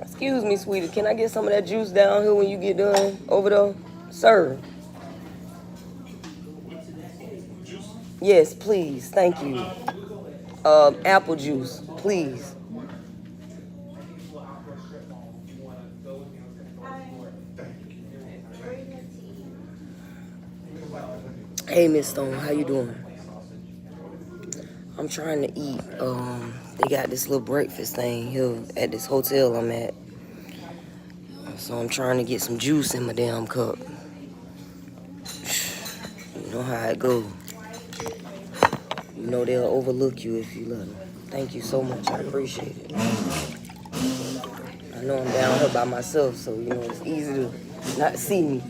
Excuse me, sweetie. Can I get some of that juice down here when you get done over there? Sir. Yes, please. Thank you. Apple juice, please. Hey, Miss Stone, how you doing? I'm trying to eat. They got this little breakfast thing here at this hotel I'm at. So I'm trying to get some juice in my damn cup. You know how it go. You know they'll overlook you if you let them. Thank you so much. I appreciate it. I know I'm down here by myself, so you know it's easy to not see me.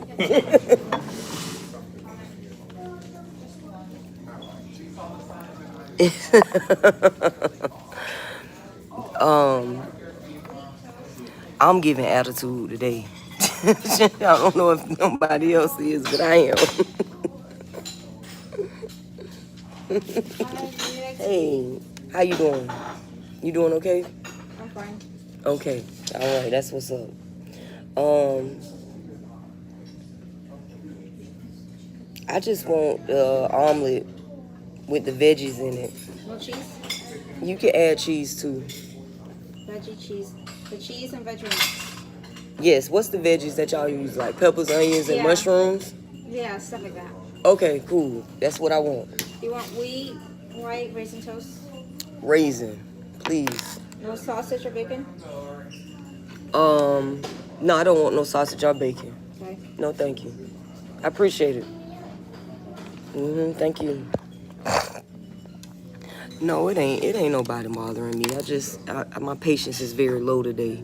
I'm giving attitude today. I don't know if nobody else is, but I am. Hey, how you doing? You doing okay? I'm fine. Okay, all right, that's what's up. I just want omelet with the veggies in it. No cheese? You can add cheese too. Veggie cheese. The cheese and veggies. Yes, what's the veggies that y'all use? Like peppers, onions, and mushrooms? Yeah, stuff like that. Okay, cool. That's what I want. Do you want wheat, white, raisin toast? Raisin, please. No sausage or bacon? No, I don't want no sausage or bacon. Okay. No, thank you. I appreciate it. Thank you. No, it ain't nobody bothering me. My patience is very low today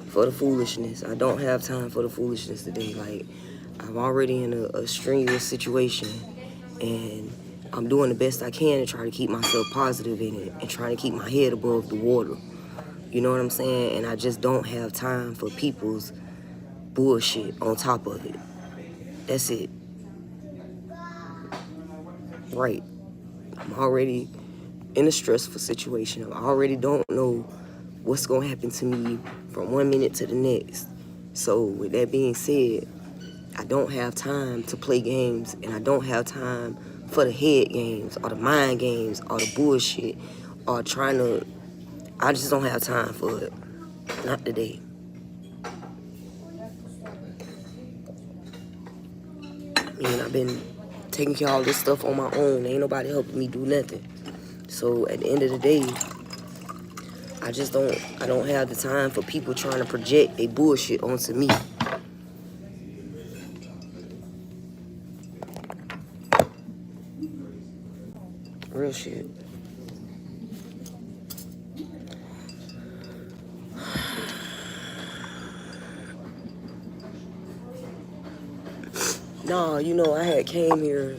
for the foolishness. I don't have time for the foolishness today. Like, I'm already in a strenuous situation, and I'm doing the best I can to try to keep myself positive in it and trying to keep my head above the water. You know what I'm saying? And I just don't have time for people's bullshit on top of it. That's it. Right. I'm already in a stressful situation. I already don't know what's going to happen to me from 1 minute to the next. So with that being said, I don't have time to play games, and I don't have time for the head games or the mind games or the bullshit or trying to... I just don't have time for it. Not today. I mean, I've been taking care of all this stuff on my own. Ain't nobody helping me do nothing. So at the end of the day, I don't have the time for people trying to project their bullshit onto me. Real shit. Nah, you know, I had came here,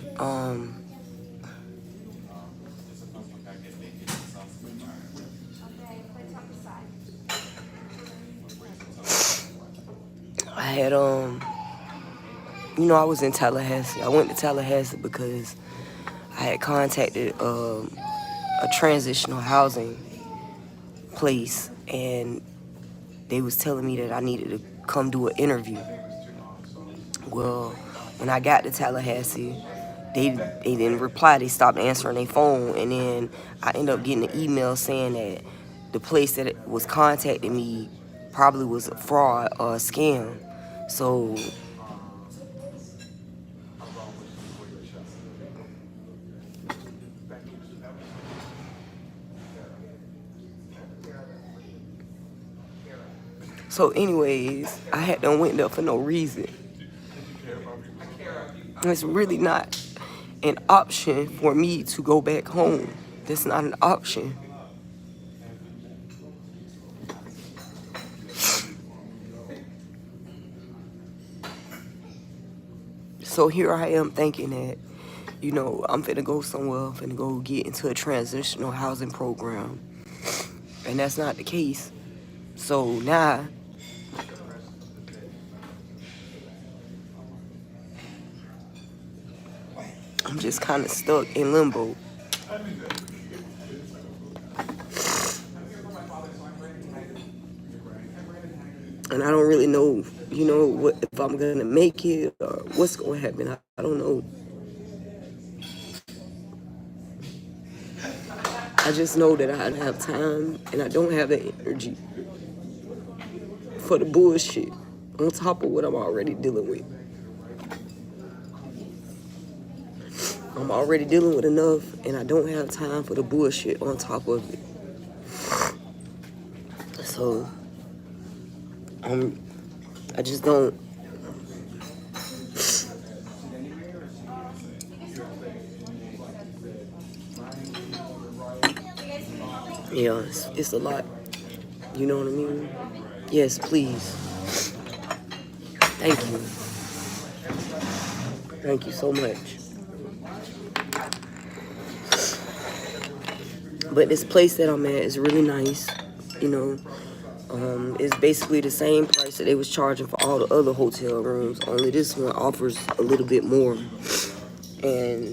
you know, I was in Tallahassee. I went to Tallahassee because I had contacted a transitional housing place, and they was telling me that I needed to come do an interview. Well, when I got to Tallahassee, they didn't reply. They stopped answering their phone, and then I ended up getting an email saying that the place that it was contacting me probably was a fraud or a scam. So anyways, I had done went there for no reason. It's really not an option for me to go back home. That's not an option. So here I am thinking that, you know, I'm finna go somewhere, I'm finna go get into a transitional housing program. And that's not the case. So now, I'm just kind of stuck in limbo. And I don't really know, you know, what if I'm gonna make it or what's gonna happen. I don't know. I just know that I have time and I don't have the energy for the bullshit on top of what I'm already dealing with. I'm already dealing with enough and I don't have time for the bullshit on top of it. So, I just don't. Yeah, it's a lot. You know what I mean? Yes, please. Thank you. Thank you so much. But this place that I'm at is really nice. You know, it's basically the same price that they was charging for all the other hotel rooms. Only this one offers a little bit more. And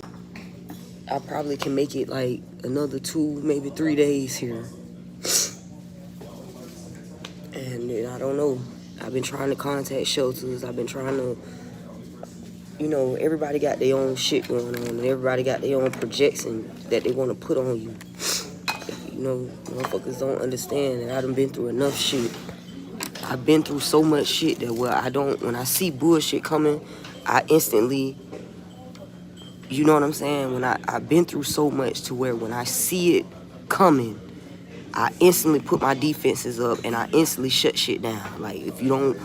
I probably can make it like another 2, maybe 3 days here. And I don't know. I've been trying to contact shelters. I've been trying to, you know, everybody got their own shit going on. And everybody got their own projection that they want to put on you. You know, motherfuckers don't understand that I done been through enough shit. I've been through so much shit that when I see bullshit coming, I instantly, you know what I'm saying? When I've been through so much to where when I see it coming, I instantly put my defenses up and I instantly shut shit down. Like, if you don't,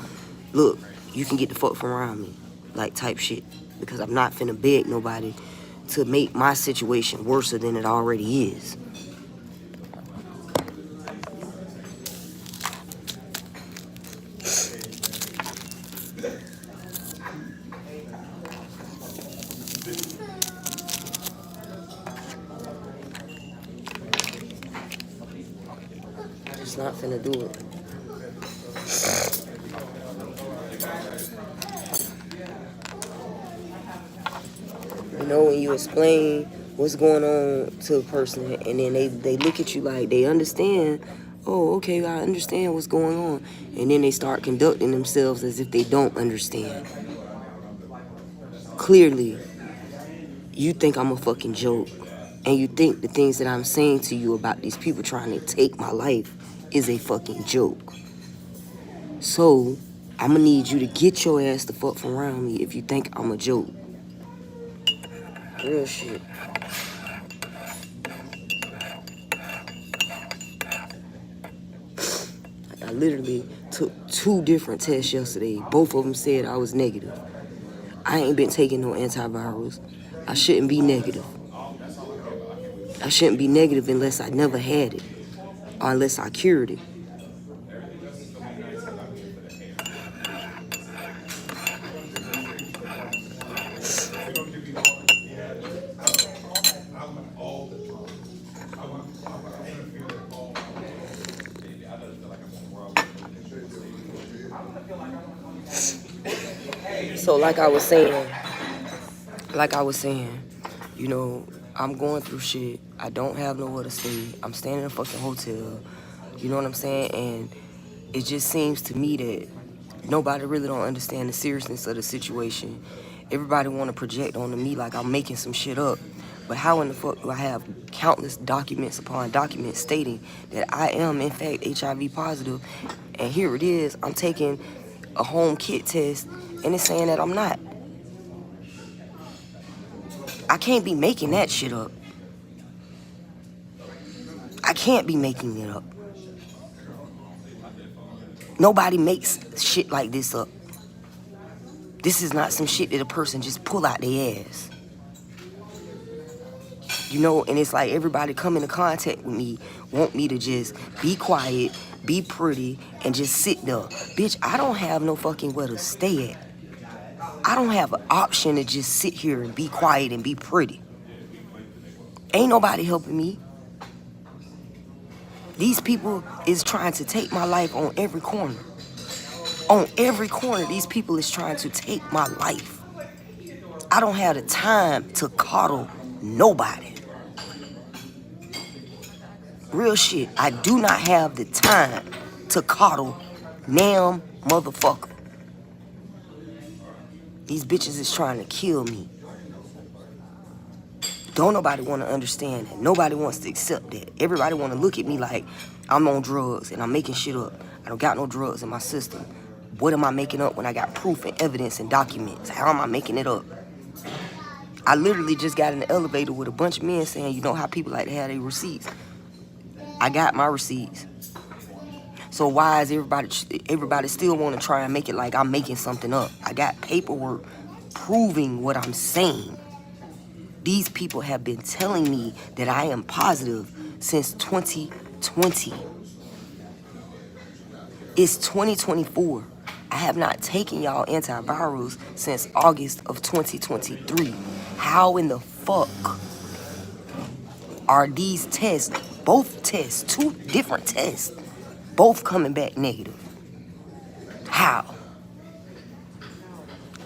look, you can get the fuck from around me, like type shit. Because I'm not finna beg nobody to make my situation worse than it already is. Just not finna do it. You know, when you explain what's going on to a person and then they look at you like they understand, oh, okay, I understand what's going on. And then they start conducting themselves as if they don't understand. Clearly, you think I'm a fucking joke. And you think the things that I'm saying to you about these people trying to take my life is a fucking joke. So, I'm gonna need you to get your ass the fuck from around me if you think I'm a joke. Real shit. I literally took 2 different tests yesterday. Both of them said I was negative. I ain't been taking no antivirals. I shouldn't be negative. I shouldn't be negative unless I never had it. Or unless I cured it. So like I was saying, you know, I'm going through shit. I don't have nowhere to stay. I'm staying in a fucking hotel. You know what I'm saying? And it just seems to me that nobody really don't understand the seriousness of the situation. Everybody want to project onto me like I'm making some shit up. But how in the fuck do I have countless documents upon documents stating that I am, in fact, HIV positive? And here it is, I'm taking a home kit test, and it's saying that I'm not. I can't be making that shit up. I can't be making it up. Nobody makes shit like this up. This is not some shit that a person just pull out their ass. You know, and it's like everybody come into contact with me want me to just be quiet, be pretty, and just sit there. Bitch, I don't have no fucking where to stay at. I don't have an option to just sit here and be quiet and be pretty. Ain't nobody helping me. These people is trying to take my life on every corner. On every corner, these people is trying to take my life. I don't have the time to coddle nobody. Real shit, I do not have the time to coddle damn motherfucker. These bitches is trying to kill me. Don't nobody want to understand that. Nobody wants to accept that. Everybody want to look at me like I'm on drugs and I'm making shit up. I don't got no drugs in my system. What am I making up when I got proof and evidence and documents? How am I making it up? I literally just got in the elevator with a bunch of men saying, you know how people like to have their receipts. I got my receipts. So why is everybody still want to try and make it like I'm making something up? I got paperwork proving what I'm saying. These people have been telling me that I am positive since 2020. It's 2024. I have not taken y'all antivirals since August of 2023. How in the fuck are these tests, both tests, 2 different tests, both coming back negative? How?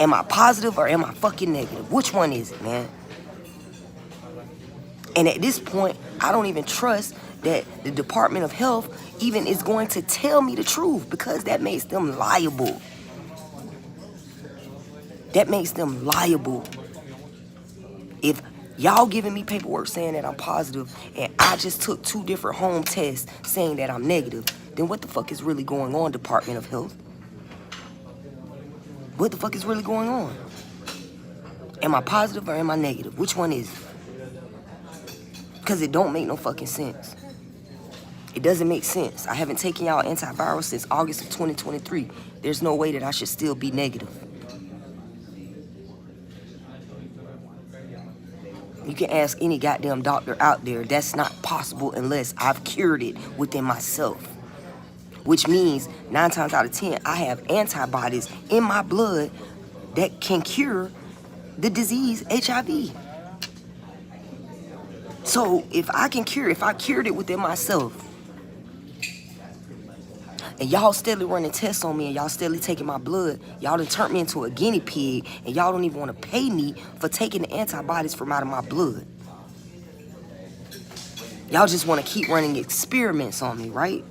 Am I positive or am I fucking negative? Which one is it, man? And at this point, I don't even trust that the Department of Health even is going to tell me the truth, because that makes them liable. That makes them liable. If y'all giving me paperwork saying that I'm positive and I just took 2 different home tests saying that I'm negative, then what the fuck is really going on, Department of Health? What the fuck is really going on? Am I positive or am I negative? Which one is it? Because it don't make no fucking sense. It doesn't make sense. I haven't taken y'all antiviral since August of 2023. There's no way that I should still be negative. You can ask any goddamn doctor out there. That's not possible unless I've cured it within myself. Which means 9 times out of 10, I have antibodies in my blood that can cure the disease HIV. So if I cured it within myself, and y'all steadily running tests on me and y'all steadily taking my blood, y'all done turned me into a guinea pig, and y'all don't even want to pay me for taking the antibodies from out of my blood. Y'all just want to keep running experiments on me, right?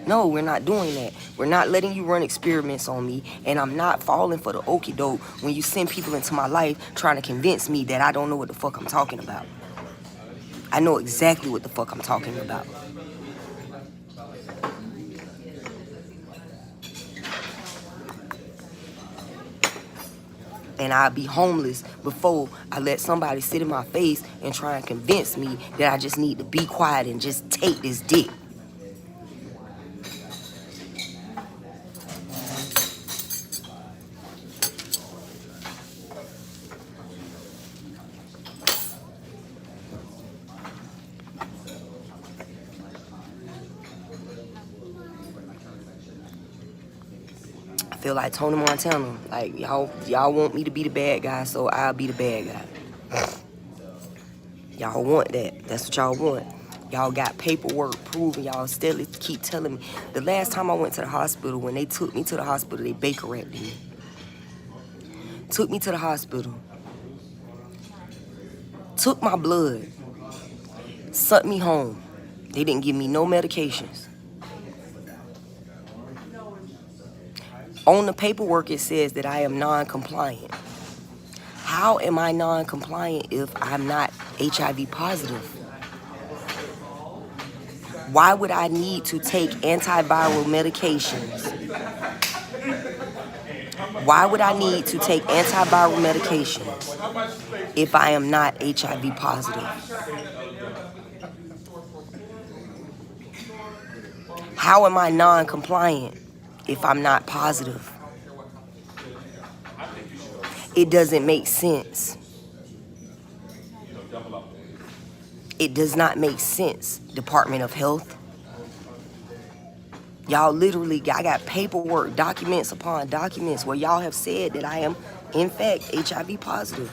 No, we're not doing that. We're not letting you run experiments on me, and I'm not falling for the okie doke when you send people into my life trying to convince me that I don't know what the fuck I'm talking about. I know exactly what the fuck I'm talking about. And I'll be homeless before I let somebody sit in my face and try and convince me that I just need to be quiet and just take this dick. I feel like Tony Montana. Like, y'all want me to be the bad guy, so I'll be the bad guy. Y'all want that. That's what y'all want. Y'all got paperwork proving. Y'all steadily keep telling me. The last time I went to the hospital, when they took me to the hospital, they Baker-acted me. Took me to the hospital. Took my blood. Sent me home. They didn't give me no medications. On the paperwork, it says that I am non-compliant. How am I non-compliant if I'm not HIV positive? Why would I need to take antiviral medications? Why would I need to take antiviral medications if I am not HIV positive? How am I non-compliant if I'm not positive? It doesn't make sense. It does not make sense, Department of Health. Y'all literally, I got paperwork, documents upon documents where y'all have said that I am, in fact, HIV positive.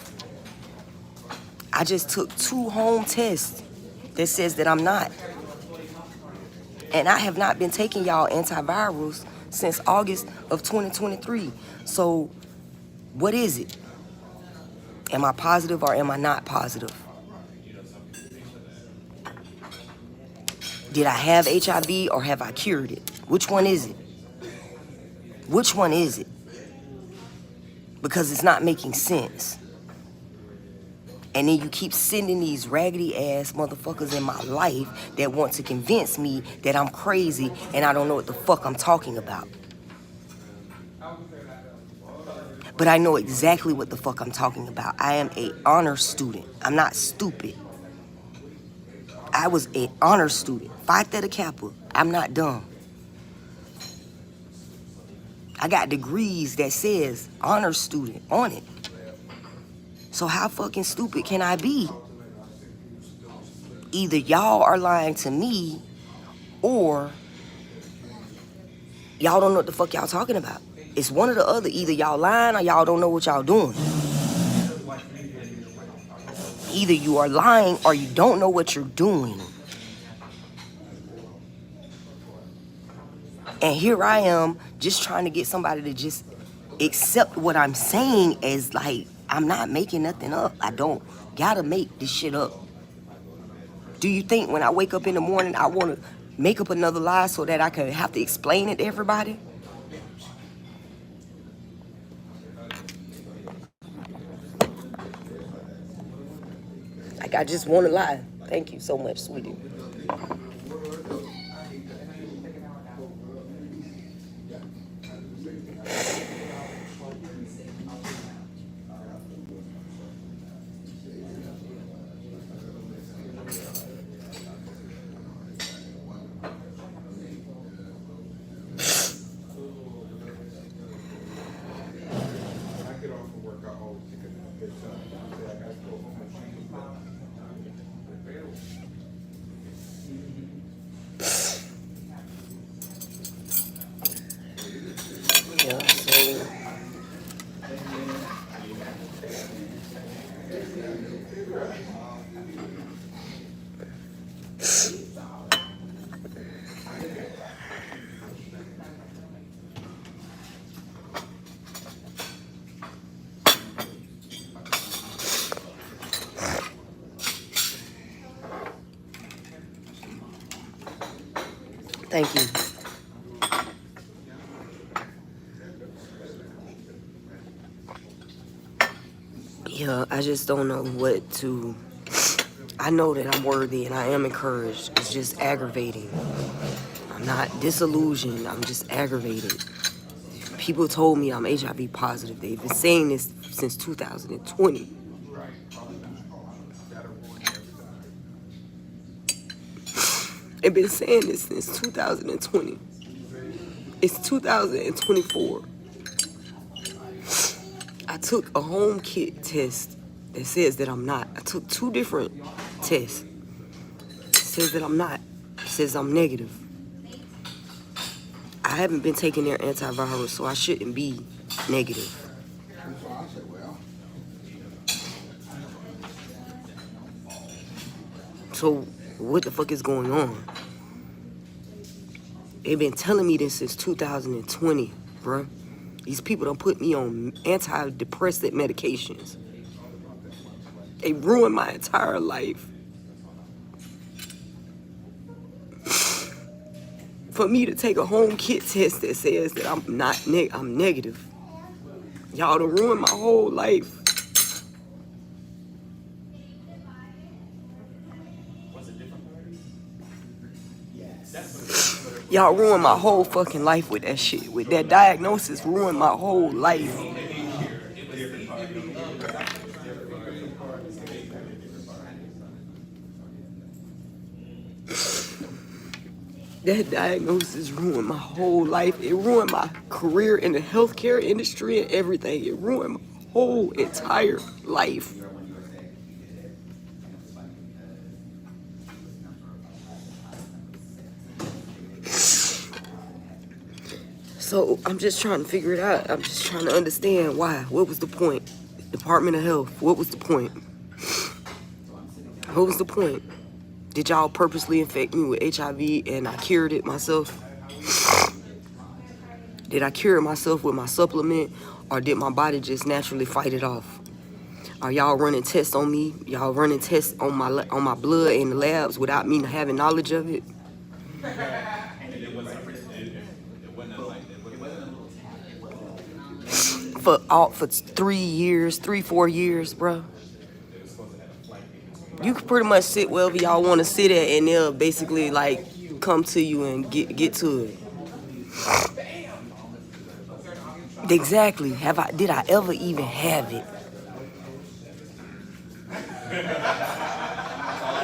I just took 2 home tests that says that I'm not. And I have not been taking y'all antivirals since August of 2023. So what is it? Am I positive or am I not positive? Did I have HIV or have I cured it? Which one is it? Which one is it? Because it's not making sense. And then you keep sending these raggedy ass motherfuckers in my life that want to convince me that I'm crazy and I don't know what the fuck I'm talking about. But I know exactly what the fuck I'm talking about. I am an honor student. I'm not stupid. I was an honor student. Phi Theta Kappa. I'm not dumb. I got degrees that says honor student on it. So how fucking stupid can I be? Either y'all are lying to me or y'all don't know what the fuck y'all talking about. It's one or the other. Either y'all lying or y'all don't know what y'all doing. Either you are lying or you don't know what you're doing. And here I am just trying to get somebody to just accept what I'm saying as like, I'm not making nothing up. I don't gotta make this shit up. Do you think when I wake up in the morning, I want to make up another lie so that I can have to explain it to everybody? Like, I just want to lie. Thank you so much, sweetie. Yeah, so thank you. Yeah, I just don't know what to. I know that I'm worthy and I am encouraged. It's just aggravating. I'm not disillusioned. I'm just aggravated. People told me I'm HIV positive. They've been saying this since 2020. They've been saying this since 2020. It's 2024. I took a home kit test that says that I'm not. I took 2 different tests. It says that I'm not. It says I'm negative. I haven't been taking their antivirals, so I shouldn't be negative. So what the fuck is going on? They've been telling me this since 2020, bruh. These people don't put me on antidepressant medications. They ruined my entire life. For me to take a home kit test that says that I'm negative. Y'all done ruined my whole life. Y'all ruined my whole fucking life with that shit. With that diagnosis, ruined my whole life. That diagnosis ruined my whole life. It ruined my career in the healthcare industry and everything. It ruined my whole entire life. So I'm just trying to figure it out. I'm just trying to understand why. What was the point? Department of Health, what was the point? What was the point? Did y'all purposely infect me with HIV and I cured it myself? Did I cure it myself with my supplement, or did my body just naturally fight it off? Are y'all running tests on me? Y'all running tests on my blood in the labs without me having knowledge of it? For 3 years, 4 years, bro. You can pretty much sit wherever y'all want to sit at, and they'll basically like come to you and get to it. Exactly. Did I ever even have it?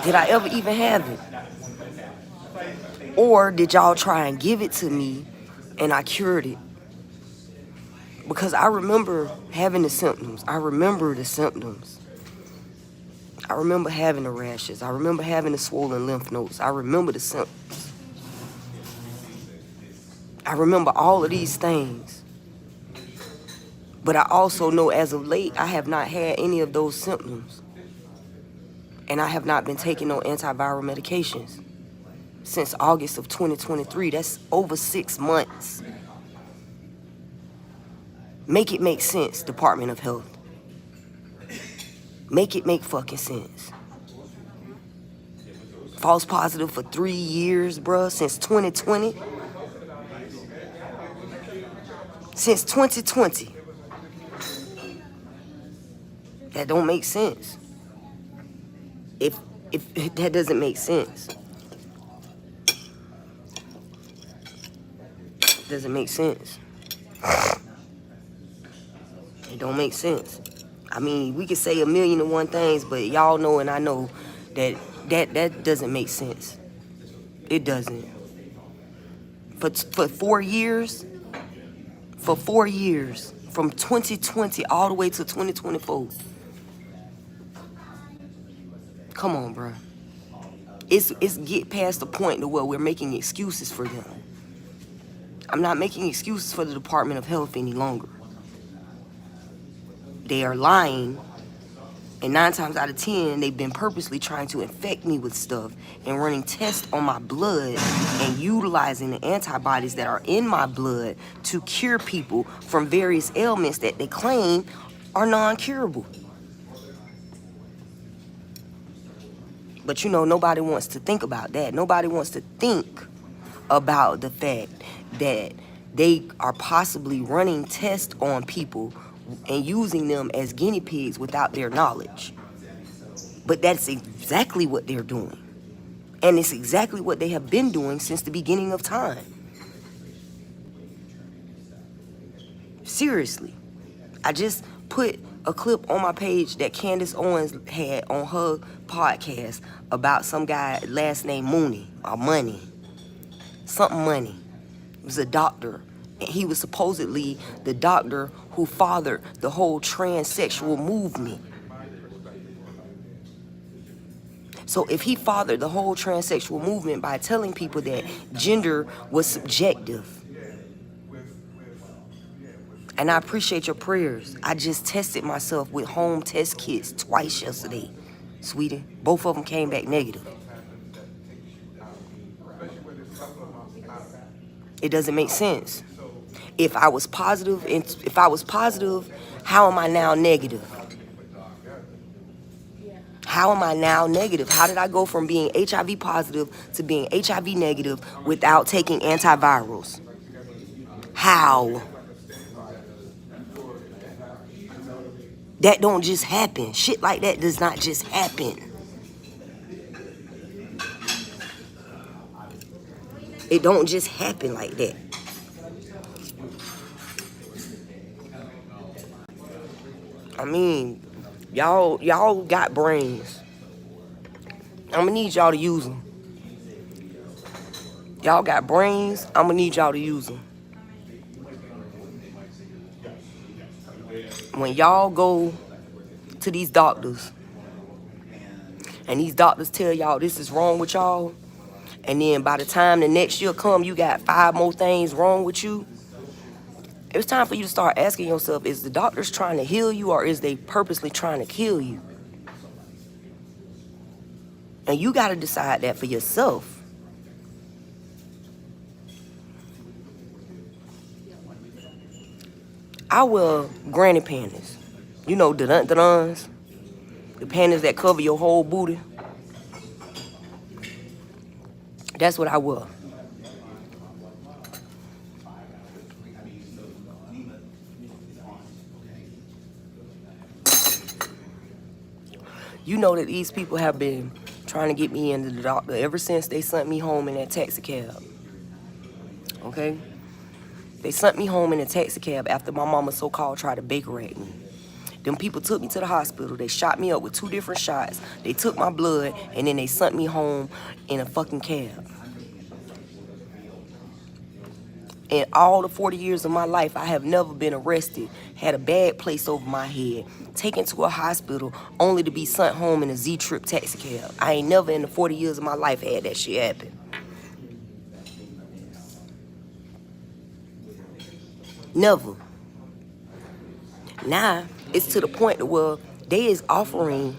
Did I ever even have it? Or did y'all try and give it to me and I cured it? Because I remember having the symptoms. I remember the symptoms. I remember having the rashes. I remember having the swollen lymph nodes. I remember the symptoms. I remember all of these things. But I also know as of late, I have not had any of those symptoms. And I have not been taking no antiviral medications since August of 2023. That's over 6 months. Make it make sense, Department of Health. Make it make fucking sense. False positive for 3 years, bruh, since 2020. Since 2020. That don't make sense. If that doesn't make sense. It doesn't make sense. It don't make sense. I mean, we could say 1,000,001 things, but y'all know and I know that doesn't make sense. It doesn't. For 4 years, from 2020 all the way to 2024. Come on, bro. It's get past the point to where we're making excuses for them. I'm not making excuses for the Department of Health any longer. They are lying, and 9 times out of 10, they've been purposely trying to infect me with stuff and running tests on my blood and utilizing the antibodies that are in my blood to cure people from various ailments that they claim are non-curable. But you know, nobody wants to think about that. Nobody wants to think about the fact that they are possibly running tests on people and using them as guinea pigs without their knowledge. But that's exactly what they're doing. And it's exactly what they have been doing since the beginning of time. Seriously. I just put a clip on my page that Candace Owens had on her podcast about some guy last name Mooney or Money. Something Money. He was a doctor. And he was supposedly the doctor who fathered the whole transsexual movement. So if he fathered the whole transsexual movement by telling people that gender was subjective, and I appreciate your prayers. I just tested myself with home test kits twice yesterday, sweetie. Both of them came back negative. It doesn't make sense. If I was positive, how am I now negative? How am I now negative? How did I go from being HIV positive to being HIV negative without taking antivirals? How? That don't just happen. Shit like that does not just happen. It don't just happen like that. I mean, y'all got brains. I'ma need y'all to use them. Y'all got brains. I'ma need y'all to use them. When y'all go to these doctors and these doctors tell y'all this is wrong with y'all, and then by the time the next year come, you got 5 more things wrong with you, it's time for you to start asking yourself, is the doctors trying to heal you or is they purposely trying to kill you? And you got to decide that for yourself. I wear granny panties. You know, the panties that cover your whole booty. That's what I wear. You know that these people have been trying to get me into the doctor ever since they sent me home in that taxi cab. Okay? They sent me home in a taxi cab after my mama so-called tried to Baker at me. Them people took me to the hospital. They shot me up with 2 different shots. They took my blood, and then they sent me home in a fucking cab. In all the 40 years of my life, I have never been arrested, had a bad place over my head, taken to a hospital, only to be sent home in a Z-Trip taxi cab. I ain't never in the 40 years of my life had that shit happen. Never. Now, it's to the point to where they is offering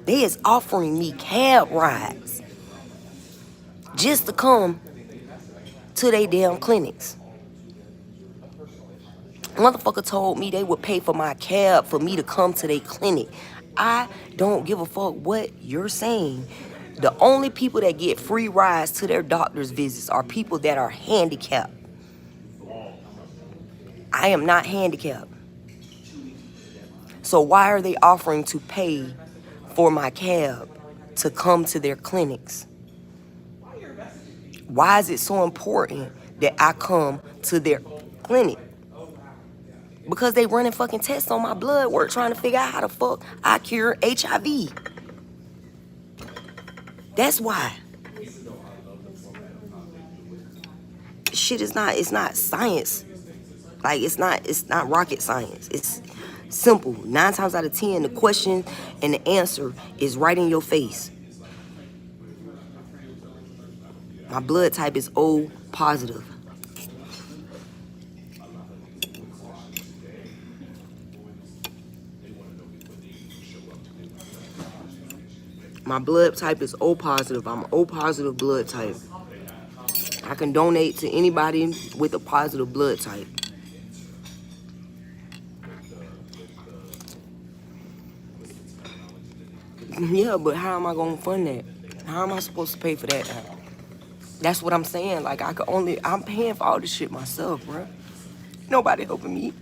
me cab rides just to come to they damn clinics. Motherfucker told me they would pay for my cab for me to come to their clinic. I don't give a fuck what you're saying. The only people that get free rides to their doctor's visits are people that are handicapped. I am not handicapped. So why are they offering to pay for my cab to come to their clinics? Why is it so important that I come to their clinic? Because they running fucking tests on my blood work trying to figure out how the fuck I cure HIV. That's why. Shit is not, it's not science. Like, it's not rocket science. It's simple. 9 times out of 10, the question and the answer is right in your face. My blood type is O positive. My blood type is O positive. I'm O positive blood type. I can donate to anybody with a positive blood type. Yeah, but how am I gonna fund that? How am I supposed to pay for that? That's what I'm saying. Like, I'm paying for all this shit myself, bro. Nobody helping me.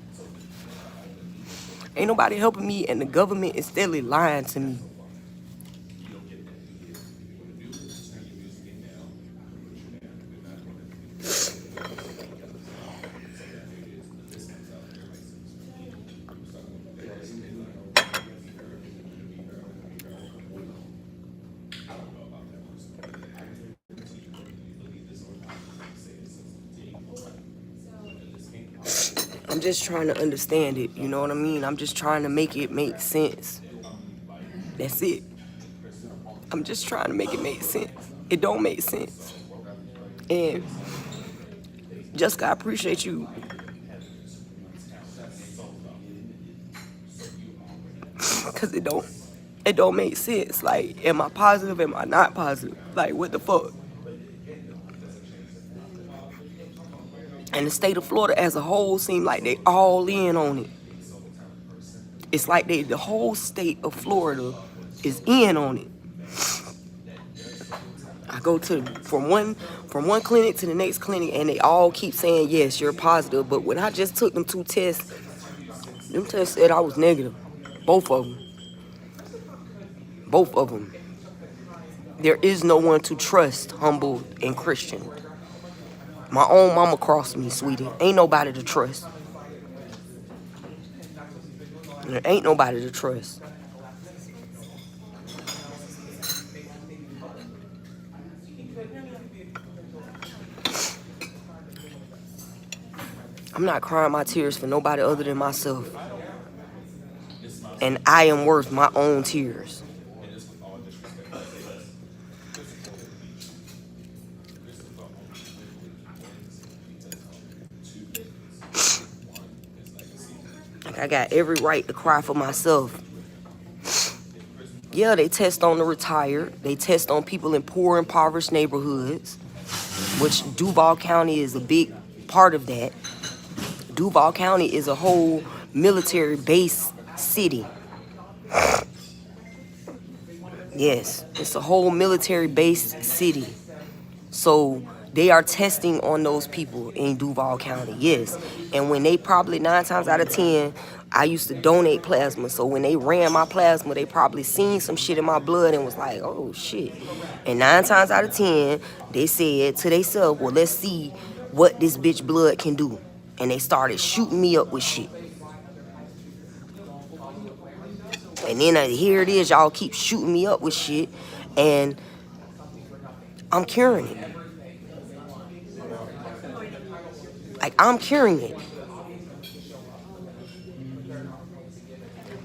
Ain't nobody helping me, and the government is steadily lying to me. I'm just trying to understand it, you know what I mean? I'm just trying to make it make sense. That's it. I'm just trying to make it make sense. It don't make sense. And Jessica, I appreciate you. Cause it don't make sense. Like, am I positive? Am I not positive? Like, what the fuck? And the state of Florida as a whole seem like they all in on it. It's like the whole state of Florida is in on it. I go from one clinic to the next clinic, and they all keep saying, yes, you're positive. But when I just took them 2 tests, them tests said I was negative. Both of them. Both of them. There is no one to trust, humble, and Christian. My own mama crossed me, sweetie. Ain't nobody to trust. There ain't nobody to trust. I'm not crying my tears for nobody other than myself. And I am worth my own tears. Like, I got every right to cry for myself. Yeah, they test on the retired. They test on people in poor, impoverished neighborhoods, which Duval County is a big part of that. Duval County is a whole military base city. Yes, it's a whole military based city. So they are testing on those people in Duval County, yes. And when they probably 9 times out of 10, I used to donate plasma. So when they ran my plasma, they probably seen some shit in my blood and was like, oh shit. And 9 times out of 10, they said to themselves, well, let's see what this bitch blood can do. And they started shooting me up with shit. And then here it is, y'all keep shooting me up with shit, and I'm curing it. Like, I'm curing it.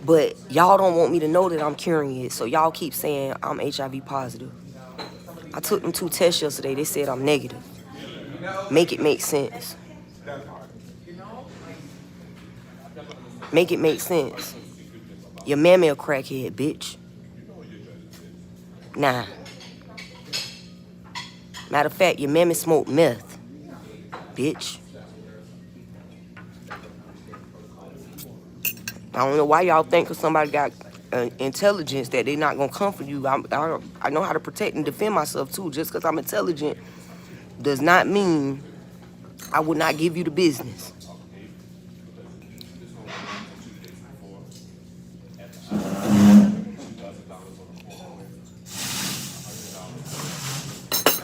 But y'all don't want me to know that I'm curing it, so y'all keep saying I'm HIV positive. I took them 2 tests yesterday. They said I'm negative. Make it make sense. Make it make sense. Your mammy a crackhead, bitch. Nah. Matter of fact, your mammy smoked meth, bitch. I don't know why y'all think if somebody got intelligence that they not gonna come for you. I know how to protect and defend myself too. Just because I'm intelligent does not mean I would not give you the business.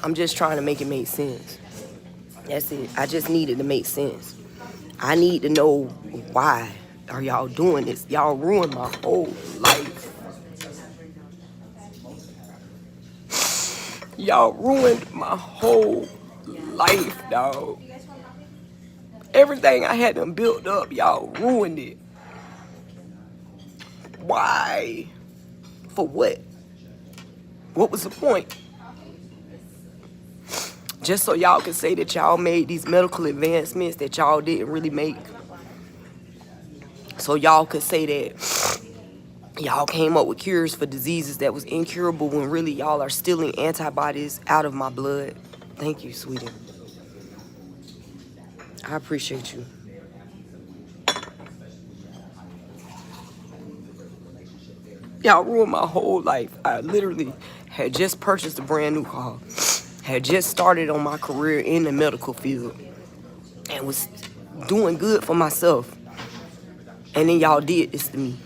I'm just trying to make it make sense. That's it. I just need it to make sense. I need to know why are y'all doing this. Y'all ruined my whole life. Y'all ruined my whole life, dog. Everything I had them built up, y'all ruined it. Why? For what? What was the point? Just so y'all can say that y'all made these medical advancements that y'all didn't really make. So y'all could say that y'all came up with cures for diseases that was incurable when really y'all are stealing antibodies out of my blood. Thank you, sweetie. I appreciate you. Y'all ruined my whole life. I literally had just purchased a brand new car. Had just started on my career in the medical field. And was doing good for myself. And then y'all did this to me.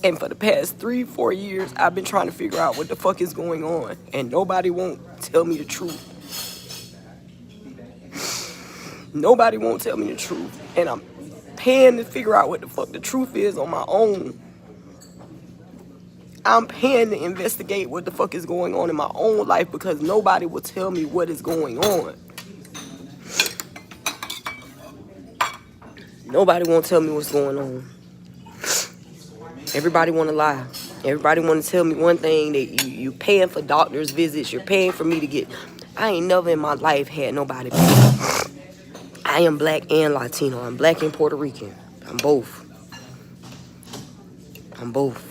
And for the past 3-4 years, I've been trying to figure out what the fuck is going on. And nobody won't tell me the truth. Nobody won't tell me the truth. And I'm paying to figure out what the fuck the truth is on my own. I'm paying to investigate what the fuck is going on in my own life because nobody will tell me what is going on. Nobody won't tell me what's going on. Everybody want to lie. Everybody want to tell me one thing, that you paying for doctor's visits, you're paying for me to get. I ain't never in my life had nobody pay. I am black and Latino. I'm black and Puerto Rican. I'm both. I'm both.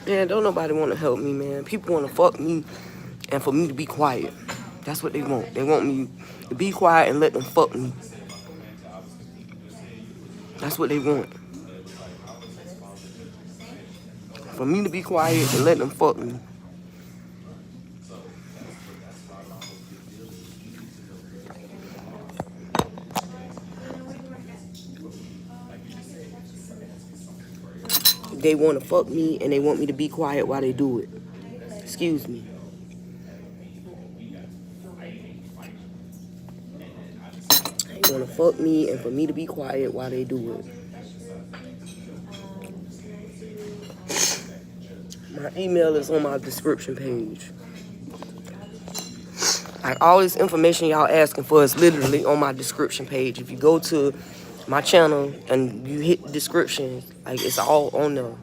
Man, don't nobody want to help me, man. People want to fuck me and for me to be quiet. That's what they want. They want me to be quiet and let them fuck me. That's what they want. For me to be quiet and let them fuck me. they want to fuck me and they want me to be quiet while they do it. Excuse me. They want to fuck me and for me to be quiet while they do it. My email is on my description page. Like, all this information y'all asking for is literally on my description page. If you go to my channel and you hit the description, like, it's all on there.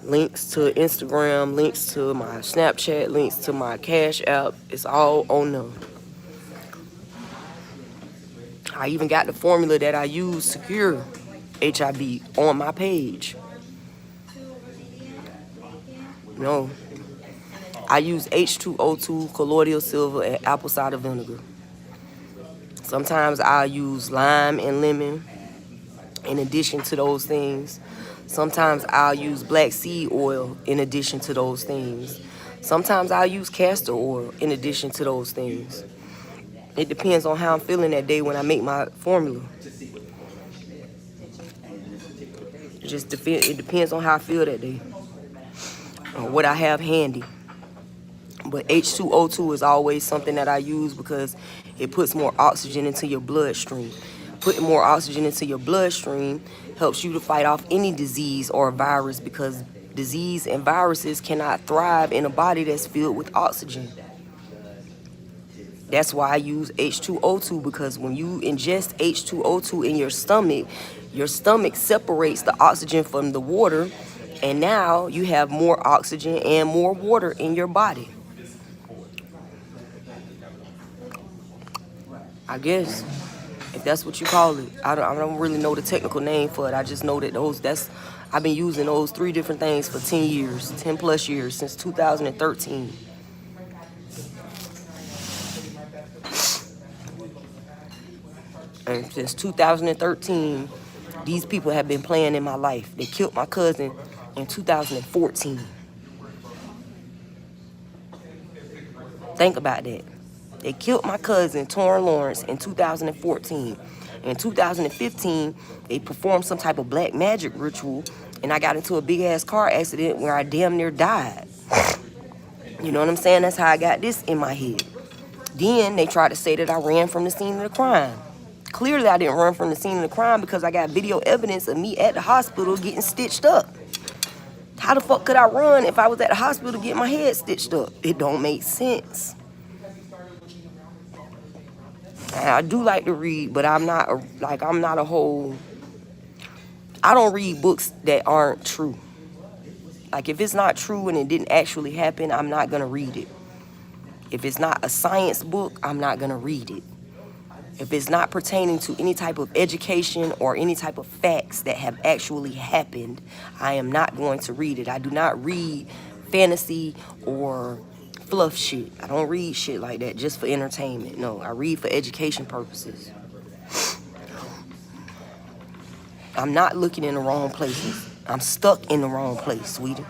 Links to Instagram, links to my Snapchat, links to my Cash App. It's all on there. I even got the formula that I use to cure HIV on my page. No. I use H2O2, colloidal silver, and apple cider vinegar. Sometimes I use lime and lemon in addition to those things. Sometimes I'll use black seed oil in addition to those things. Sometimes I'll use castor oil in addition to those things. It depends on how I'm feeling that day when I make my formula. It depends on how I feel that day. Or what I have handy. But H2O2 is always something that I use because it puts more oxygen into your bloodstream. Putting more oxygen into your bloodstream helps you to fight off any disease or virus, because disease and viruses cannot thrive in a body that's filled with oxygen. That's why I use H2O2, because when you ingest H2O2 in your stomach separates the oxygen from the water, and now you have more oxygen and more water in your body. I guess, if that's what you call it. I don't really know the technical name for it. I just know that I've been using those 3 different things for 10 plus years, since 2013. And since 2013, these people have been playing in my life. They killed my cousin in 2014. Think about that. They killed my cousin, Torrin Lawrence, in 2014. In 2015, they performed some type of black magic ritual, and I got into a big-ass car accident where I damn near died. You know what I'm saying? That's how I got this in my head. Then they tried to say that I ran from the scene of the crime. Clearly, I didn't run from the scene of the crime because I got video evidence of me at the hospital getting stitched up. How the fuck could I run if I was at the hospital getting my head stitched up? It don't make sense. I do like to read, but I'm not a whole... I don't read books that aren't true. Like, if it's not true and it didn't actually happen, I'm not going to read it. If it's not a science book, I'm not going to read it. If it's not pertaining to any type of education or any type of facts that have actually happened, I am not going to read it. I do not read fantasy or fluff shit. I don't read shit like that just for entertainment. No, I read for education purposes. I'm not looking in the wrong places. I'm stuck in the wrong place, sweetie.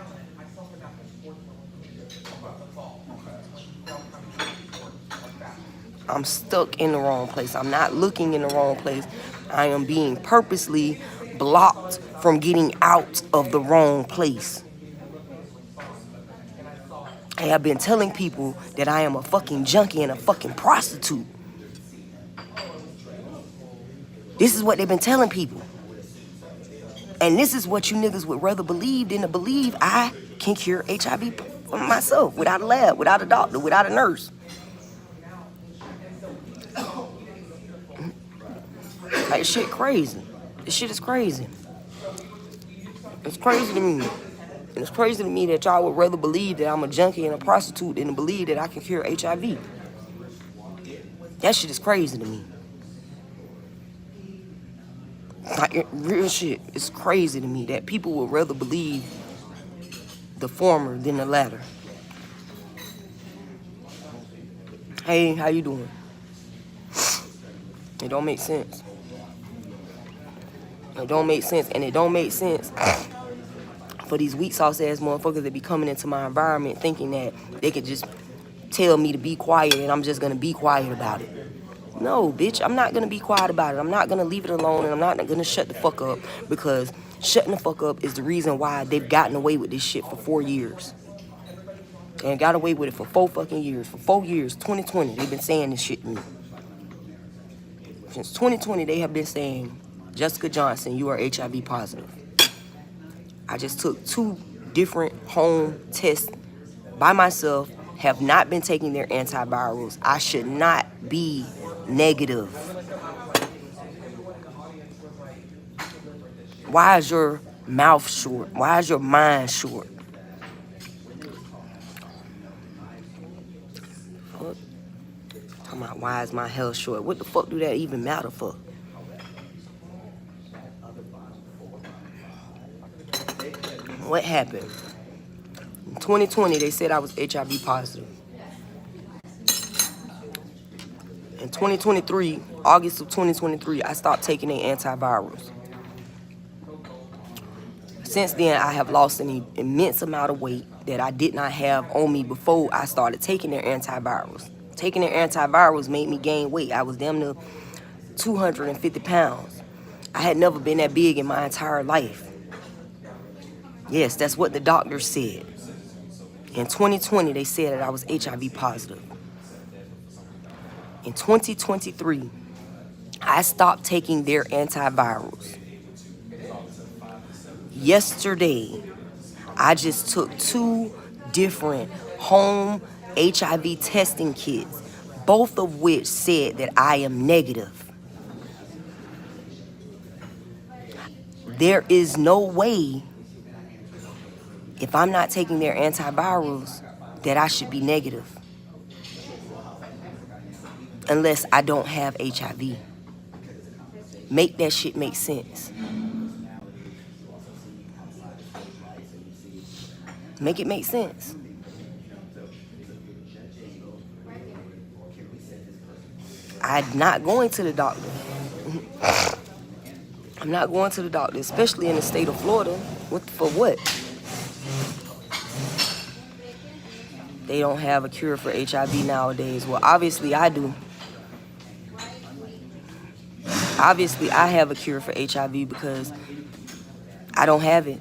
I'm stuck in the wrong place. I'm not looking in the wrong place. I am being purposely blocked from getting out of the wrong place. I have been telling people that I am a fucking junkie and a fucking prostitute. This is what they've been telling people. And this is what you niggas would rather believe than to believe I can cure HIV for myself, without a lab, without a doctor, without a nurse. Like, this shit crazy. This shit is crazy. It's crazy to me. And it's crazy to me that y'all would rather believe that I'm a junkie and a prostitute than to believe that I can cure HIV. That shit is crazy to me. Like, real shit. It's crazy to me that people would rather believe the former than the latter. Hey, how you doing? It don't make sense. It don't make sense, and it don't make sense for these weak sauce ass motherfuckers that be coming into my environment thinking that they could just tell me to be quiet and I'm just gonna be quiet about it. No, bitch, I'm not gonna be quiet about it. I'm not gonna leave it alone, and I'm not gonna shut the fuck up, because shutting the fuck up is the reason why they've gotten away with this shit for 4 years. And got away with it for 4 fucking years. For 4 years, 2020, they've been saying this shit to me. Since 2020, they have been saying, Jessica Johnson, you are HIV positive. I just took 2 different home tests by myself, have not been taking their antivirals. I should not be negative. Why is your mouth short? Why is your mind short? Fuck. Talking about why is my health short? What the fuck do that even matter for? What happened? In 2020, they said I was HIV positive. In 2023, August of 2023, I stopped taking their antivirals. Since then, I have lost an immense amount of weight that I did not have on me before I started taking their antivirals. Taking their antivirals made me gain weight. I was damn near 250 pounds. I had never been that big in my entire life. Yes, that's what the doctor said. In 2020, they said that I was HIV positive. In 2023, I stopped taking their antivirals. Yesterday, I just took 2 different home HIV testing kits, both of which said that I am negative. There is no way, if I'm not taking their antivirals, that I should be negative. Unless I don't have HIV. Make that shit make sense. Make it make sense. I'm not going to the doctor. I'm not going to the doctor, especially in the state of Florida. For what? They don't have a cure for HIV nowadays. Well, obviously I do. Obviously I have a cure for HIV because I don't have it.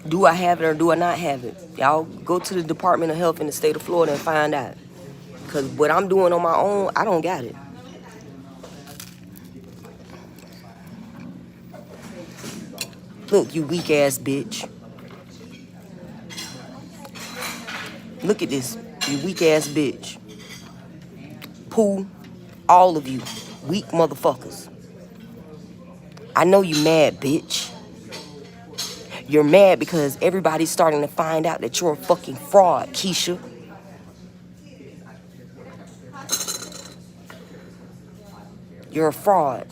Do I have it or do I not have it? Y'all go to the Department of Health in the state of Florida and find out. Because what I'm doing on my own, I don't got it. Look, you weak ass bitch. Look at this, you weak ass bitch. Pooh, all of you, weak motherfuckers. I know you mad, bitch. You're mad because everybody's starting to find out that you're a fucking fraud, Keisha. You're a fraud.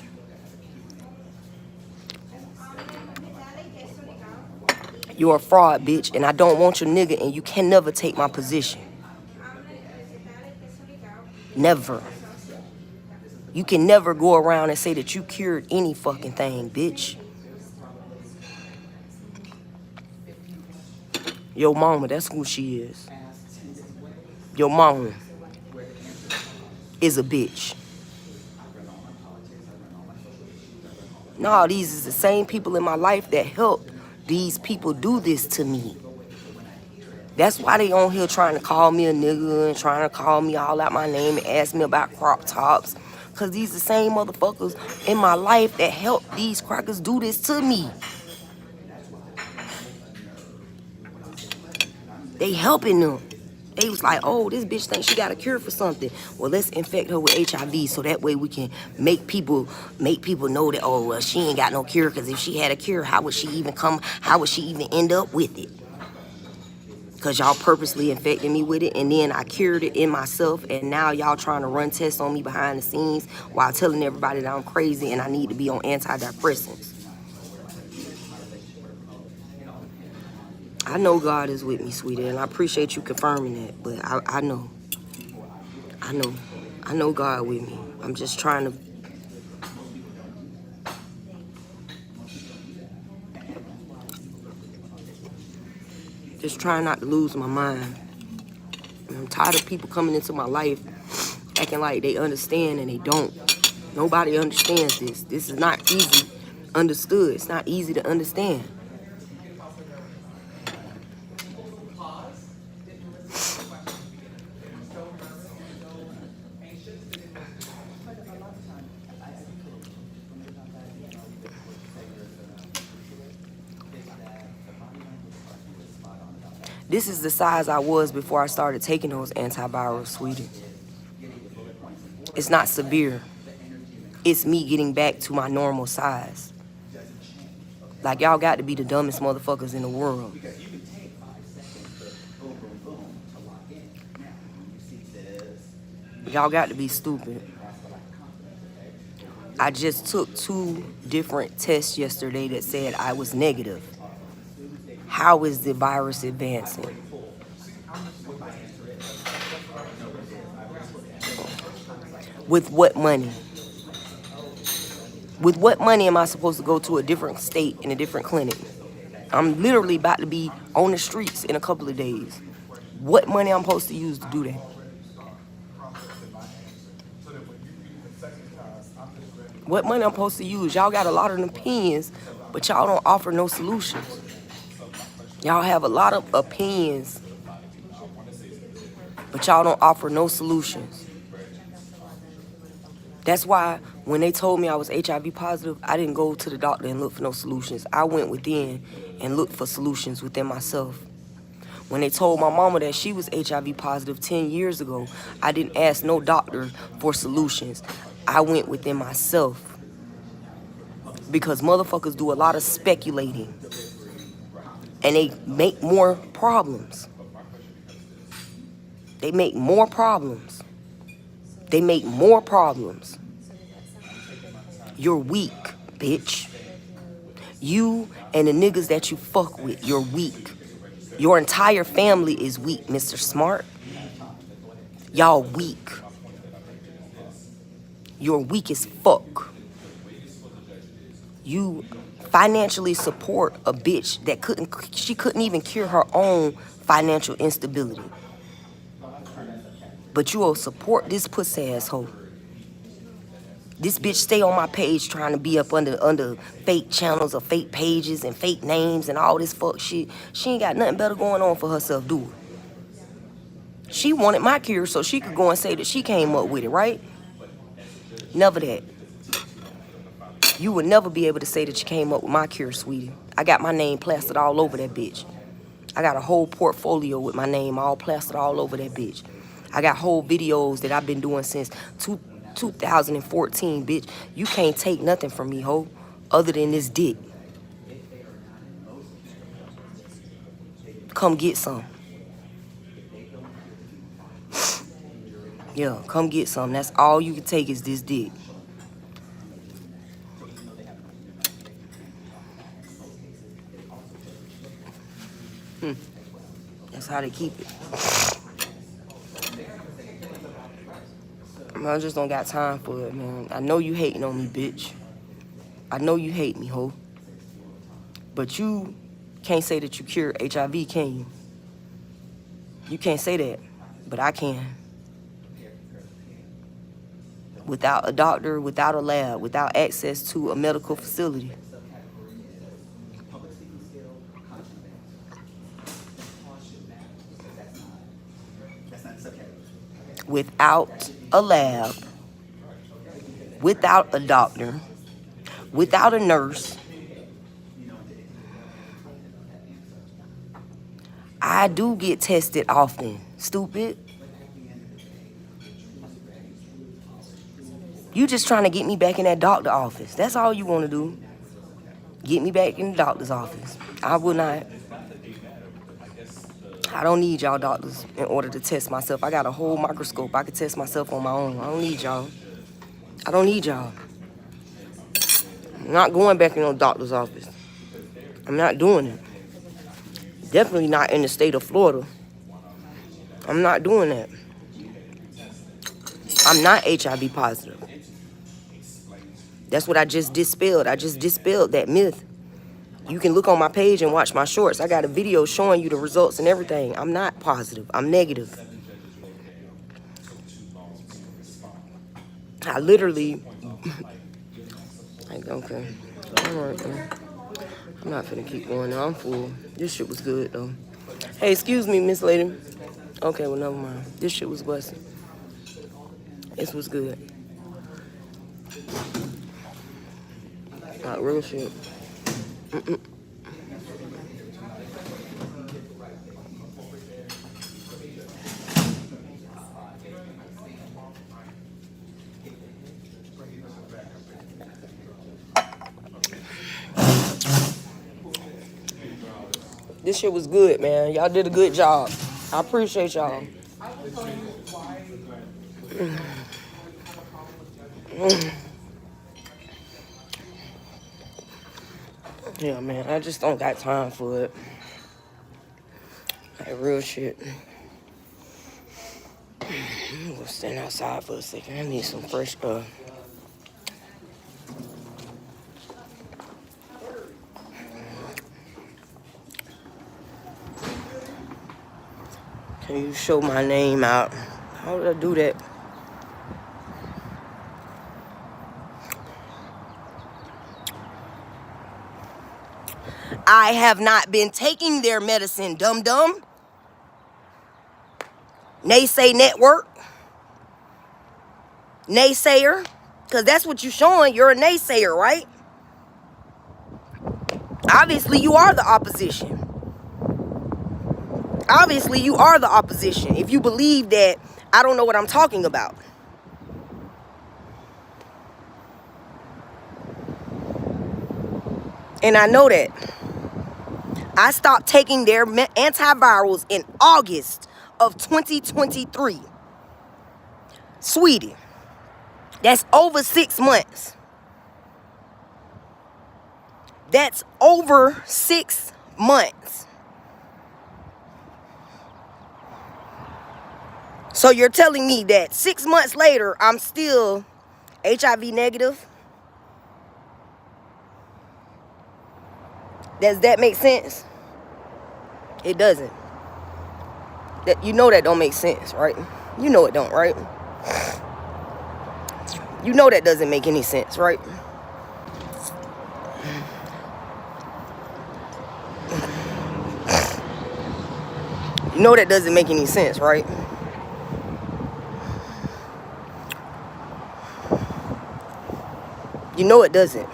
You're a fraud, bitch, and I don't want your nigga, and you can never take my position. Never. You can never go around and say that you cured any fucking thing, bitch. Your mama, that's who she is. Your mama is a bitch. No, these is the same people in my life that helped these people do this to me. That's why they on here trying to call me a nigga and trying to call me all out my name and ask me about crop tops. Because these the same motherfuckers in my life that helped these crackers do this to me. They helping them. They was like, oh, this bitch thinks she got a cure for something. Well, let's infect her with HIV so that way we can make people know that, oh, well, she ain't got no cure, because if she had a cure, how would she even end up with it? Because y'all purposely infected me with it, and then I cured it in myself, and now y'all trying to run tests on me behind the scenes while telling everybody that I'm crazy and I need to be on antidepressants. I know God is with me, sweetie, and I appreciate you confirming that, but I know God with me. I'm just trying to not to lose my mind. I'm tired of people coming into my life acting like they understand and they don't. Nobody understands this. This is not easy understood. It's not easy to understand. This is the size I was before I started taking those antivirals, sweetie. It's not severe. It's me getting back to my normal size. Like, y'all got to be the dumbest motherfuckers in the world. Y'all got to be stupid. I just took 2 different tests yesterday that said I was negative. How is the virus advancing? With what money? With what money am I supposed to go to a different state in a different clinic? I'm literally about to be on the streets in a couple of days. What money I'm supposed to use to do that? What money I'm supposed to use? Y'all got a lot of opinions, but y'all don't offer no solutions. Y'all have a lot of opinions, but y'all don't offer no solutions. That's why when they told me I was HIV positive, I didn't go to the doctor and look for no solutions. I went within and looked for solutions within myself. When they told my mama that she was HIV positive 10 years ago, I didn't ask no doctor for solutions. I went within myself. Because motherfuckers do a lot of speculating. And they make more problems. They make more problems. They make more problems. You're weak, bitch. You and the niggas that you fuck with, you're weak. Your entire family is weak, Mr. Smart. Y'all weak. You're weak as fuck. You financially support a bitch that couldn't even cure her own financial instability. But you will support this pussy asshole. This bitch stay on my page trying to be up under fake channels or fake pages and fake names and all this fuck shit. She ain't got nothing better going on for herself, do it. She wanted my cure so she could go and say that she came up with it, right? Never that. You would never be able to say that you came up with my cure, sweetie. I got my name plastered all over that bitch. I got a whole portfolio with my name all plastered all over that bitch. I got whole videos that I've been doing since 2014, bitch. You can't take nothing from me, ho, other than this dick. Come get some. Yeah, come get some. That's all you can take is this dick. That's how they keep it. I just don't got time for it, man. I know you hating on me, bitch. I know you hate me, ho. But you can't say that you cure HIV, can you? You can't say that, but I can. Without a doctor, without a lab, without access to a medical facility. Without a lab, without a doctor, without a nurse. I do get tested often, stupid. You just trying to get me back in that doctor office. That's all you want to do. Get me back in the doctor's office. I will not. I don't need y'all doctors in order to test myself. I got a whole microscope. I can test myself on my own. I don't need y'all. I don't need y'all. I'm not going back in no doctor's office. I'm not doing it. Definitely not in the state of Florida. I'm not doing that. I'm not HIV positive. That's what I just dispelled. I just dispelled that myth. You can look on my page and watch my shorts. I got a video showing you the results and everything. I'm not positive. I'm negative. I literally, like, okay, all right, then. I'm not finna keep going now. I'm full. This shit was good, though. Hey, excuse me, Miss Lady. Okay, well, never mind. This shit was busting. This was good. Like, real shit. This shit was good, man. Y'all did a good job. I appreciate y'all. Yeah, man, I just don't got time for it. Like, real shit. I'm gonna stand outside for a second. I need some fresh air. Can you show my name out? How did I do that? I have not been taking their medicine, dum-dum. Naysay network. Naysayer. Because that's what you're showing. You're a naysayer, right? Obviously, you are the opposition. Obviously, you are the opposition. If you believe that I don't know what I'm talking about. And I know that. I stopped taking their antivirals in August of 2023. Sweetie, that's over 6 months. That's over 6 months. So you're telling me that 6 months later, I'm still HIV negative? Does that make sense? It doesn't. You know that don't make sense, right? You know it don't, right? You know that doesn't make any sense, right? You know that doesn't make any sense, right? You know it doesn't.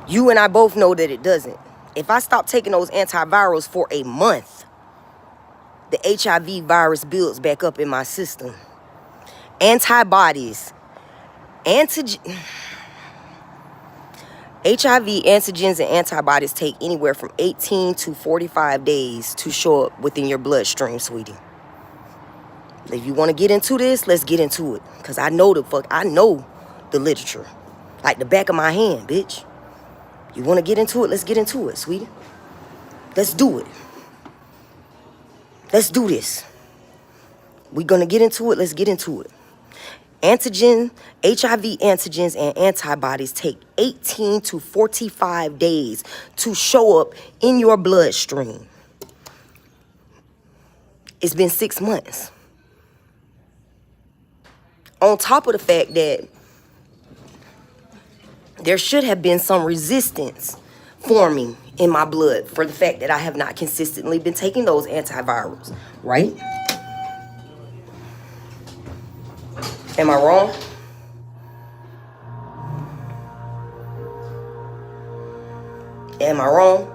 You and I both know that it doesn't. If I stop taking those antivirals for a month, the HIV virus builds back up in my system. Antibodies, HIV antigens and antibodies take anywhere from 18 to 45 days to show up within your bloodstream, sweetie. If you want to get into this, let's get into it. Because I know the literature. Like the back of my hand, bitch. You want to get into it? Let's get into it, sweetie. Let's do it. Let's do this. We're going to get into it. Let's get into it. HIV antigens and antibodies take 18 to 45 days to show up in your bloodstream. It's been 6 months. On top of the fact that there should have been some resistance forming in my blood for the fact that I have not consistently been taking those antivirals, right? Am I wrong? Am I wrong?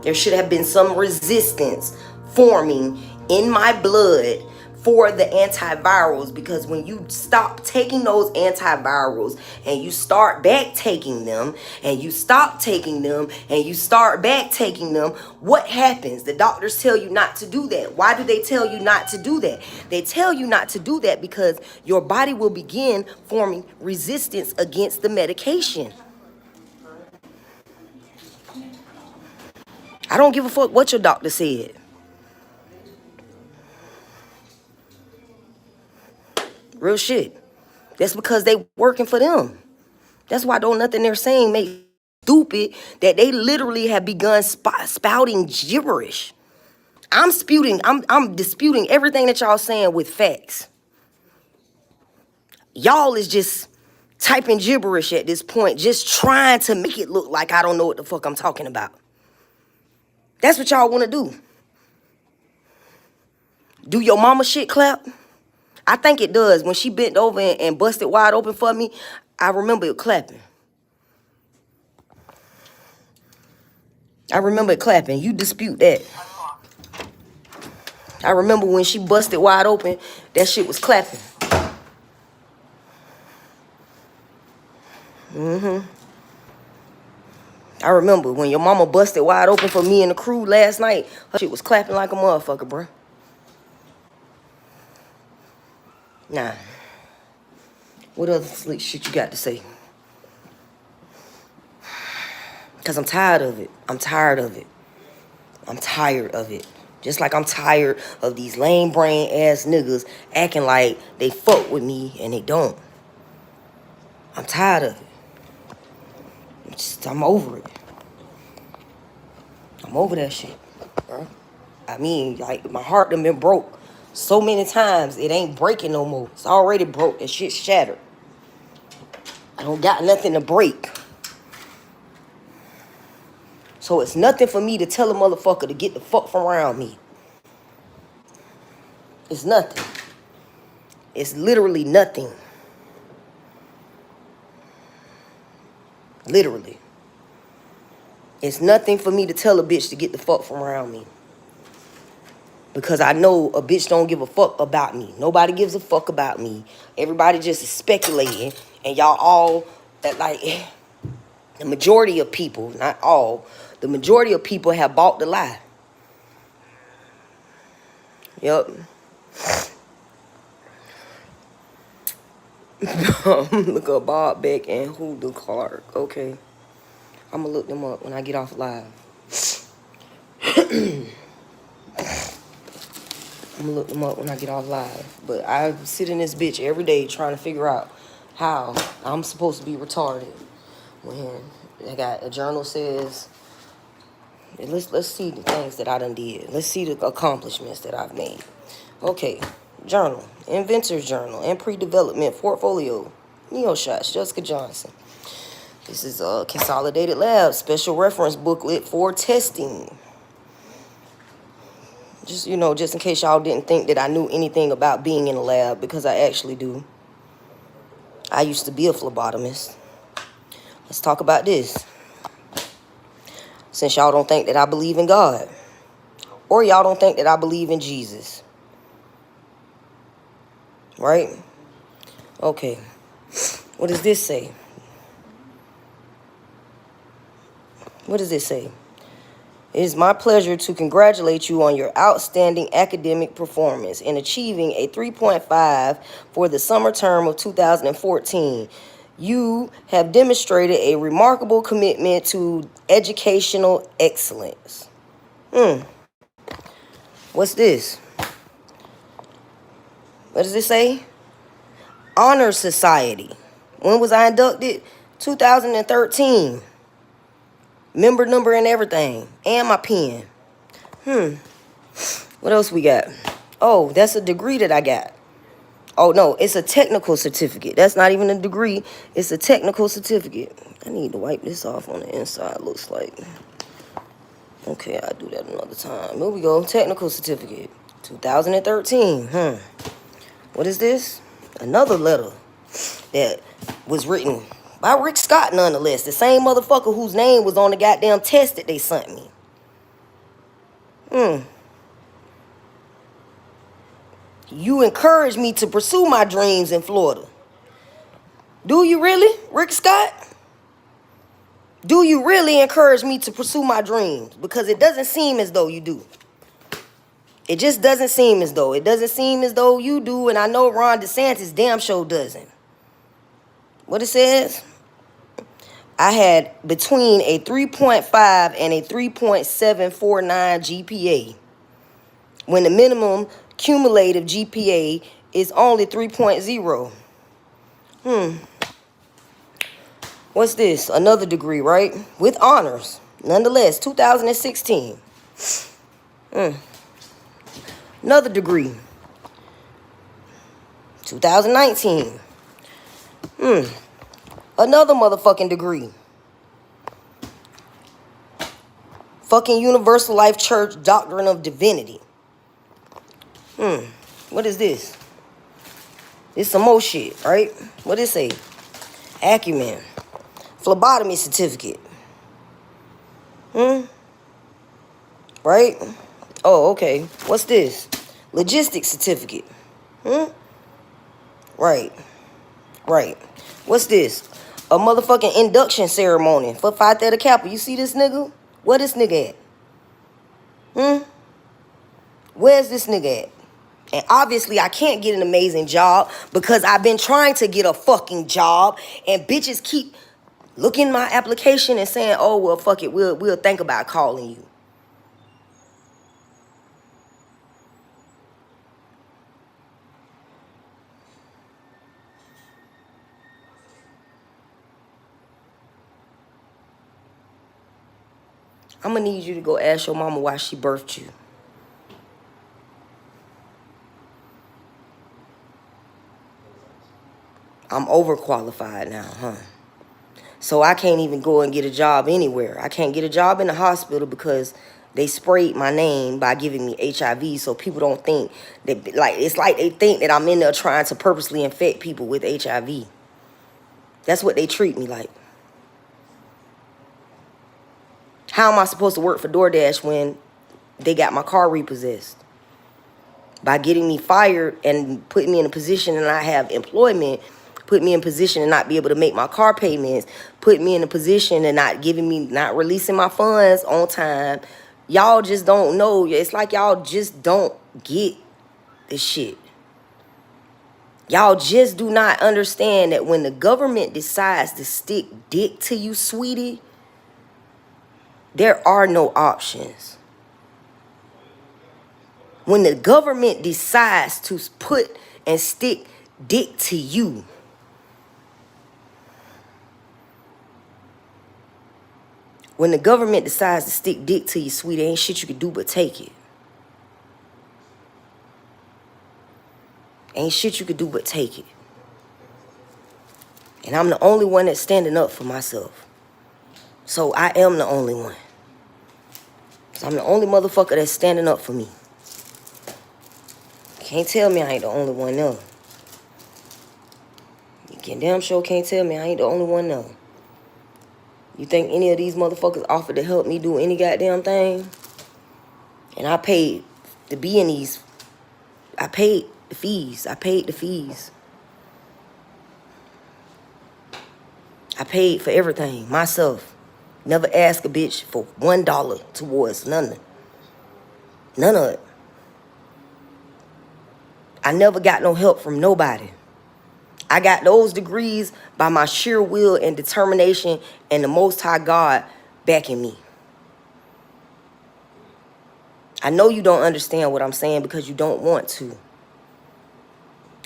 There should have been some resistance forming in my blood for the antivirals, because when you stop taking those antivirals and you start back taking them and you stop taking them and you start back taking them, what happens? The doctors tell you not to do that. Why do they tell you not to do that? They tell you not to do that because your body will begin forming resistance against the medication. I don't give a fuck what your doctor said. Real shit. That's because they working for them. That's why don't nothing they're saying make stupid that they literally have begun spouting gibberish. I'm disputing everything that y'all saying with facts. Y'all is just typing gibberish at this point, just trying to make it look like I don't know what the fuck I'm talking about. That's what y'all want to do. Do your mama shit clap? I think it does. When she bent over and busted wide open for me, I remember it clapping. I remember it clapping. You dispute that. I remember when she busted wide open, that shit was clapping. I remember when your mama busted wide open for me and the crew last night, her shit was clapping like a motherfucker, bruh. Nah. What other slick shit you got to say? Because I'm tired of it. I'm tired of it. I'm tired of it. Just like I'm tired of these lame brain ass niggas acting like they fuck with me and they don't. I'm tired of it. I'm over it. I'm over that shit, bro. I mean, like, my heart done been broke so many times, it ain't breaking no more. It's already broke. That shit's shattered. I don't got nothing to break. So it's nothing for me to tell a motherfucker to get the fuck from around me. It's nothing. It's literally nothing. Literally. It's nothing for me to tell a bitch to get the fuck from around me. Because I know a bitch don't give a fuck about me. Nobody gives a fuck about me. Everybody just is speculating. And y'all all, like, the majority of people, not all, the majority of people have bought the lie. Yep. Look up Bob Beck and Hulda Clark. Okay. I'm going to look them up when I get off live. I'm going to look them up when I get off live. But I sit in this bitch every day trying to figure out how I'm supposed to be retarded. When I got a journal says, let's see the things that I done did. Let's see the accomplishments that I've made. Okay. Journal. Inventor's Journal. And Pre-Development Portfolio. Neo Shots. Jessica Johnson. This is a Consolidated Lab special reference booklet for testing. Just, just in case y'all didn't think that I knew anything about being in a lab, because I actually do. I used to be a phlebotomist. Let's talk about this. Since y'all don't think that I believe in God, or y'all don't think that I believe in Jesus. Right? Okay. What does this say? What does this say? It is my pleasure to congratulate you on your outstanding academic performance in achieving a 3.5 for the summer term of 2014. You have demonstrated a remarkable commitment to educational excellence. What's this? What does this say? Honor Society. When was I inducted? 2013. Member number and everything. And my pen. What else we got? Oh, that's a degree that I got. Oh, no, it's a technical certificate. That's not even a degree. It's a technical certificate. I need to wipe this off on the inside, looks like. Okay, I'll do that another time. Here we go. Technical certificate. 2013. What is this? Another letter that was written by Rick Scott, nonetheless. The same motherfucker whose name was on the goddamn test that they sent me. You encouraged me to pursue my dreams in Florida. Do you really, Rick Scott? Do you really encourage me to pursue my dreams? Because it doesn't seem as though you do. It just doesn't seem as though. It doesn't seem as though you do, and I know Ron DeSantis damn sure doesn't. What it says? I had between a 3.5 and a 3.749 GPA, when the minimum cumulative GPA is only 3.0. What's this? Another degree, right? With honors. Nonetheless, 2016. Another degree. 2019. Another motherfucking degree. Fucking Universal Life Church Doctrine of Divinity. What is this? It's some more shit, right? What it say? Acumen. Phlebotomy certificate. Right? Oh, okay. What's this? Logistics certificate. Right. Right. What's this? A motherfucking induction ceremony for Phi Theta Kappa. You see this nigga? Where this nigga at? Where's this nigga at? And obviously I can't get an amazing job because I've been trying to get a fucking job and bitches keep looking my application and saying, oh, well, fuck it, we'll think about calling you. I'm gonna need you to go ask your mama why she birthed you. I'm overqualified now, huh? So I can't even go and get a job anywhere. I can't get a job in the hospital because they sprayed my name by giving me HIV, so people don't think that, like, it's like they think that I'm in there trying to purposely infect people with HIV. That's what they treat me like. How am I supposed to work for DoorDash when they got my car repossessed? By getting me fired and putting me in a position and I have employment, put me in position to not be able to make my car payments, put me in a position and not releasing my funds on time. Y'all just don't know. It's like y'all just don't get the shit. Y'all just do not understand that when the government decides to stick dick to you, sweetie, there are no options. When the government decides to put and stick dick to you, when the government decides to stick dick to you, sweetie, ain't shit you can do but take it. Ain't shit you could do but take it. And I'm the only one that's standing up for myself. So I am the only one. So I'm the only motherfucker that's standing up for me. Can't tell me I ain't the only one, no. You can damn sure can't tell me I ain't the only one, no. You think any of these motherfuckers offered to help me do any goddamn thing? And I paid to be in these. I paid the fees. I paid the fees. I paid for everything myself. Never ask a bitch for $1 towards none. None of it. I never got no help from nobody. I got those degrees by my sheer will and determination and the Most High God backing me. I know you don't understand what I'm saying because you don't want to.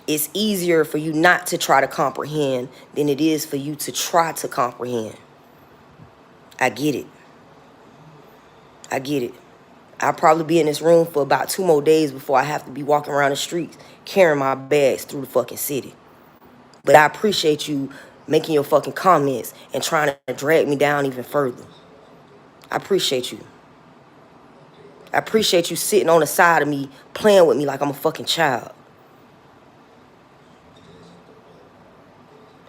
It's easier for you not to try to comprehend than it is for you to try to comprehend. I get it. I get it. I'll probably be in this room for about 2 more days before I have to be walking around the streets carrying my bags through the fucking city. But I appreciate you making your fucking comments and trying to drag me down even further. I appreciate you. I appreciate you sitting on the side of me, playing with me like I'm a fucking child.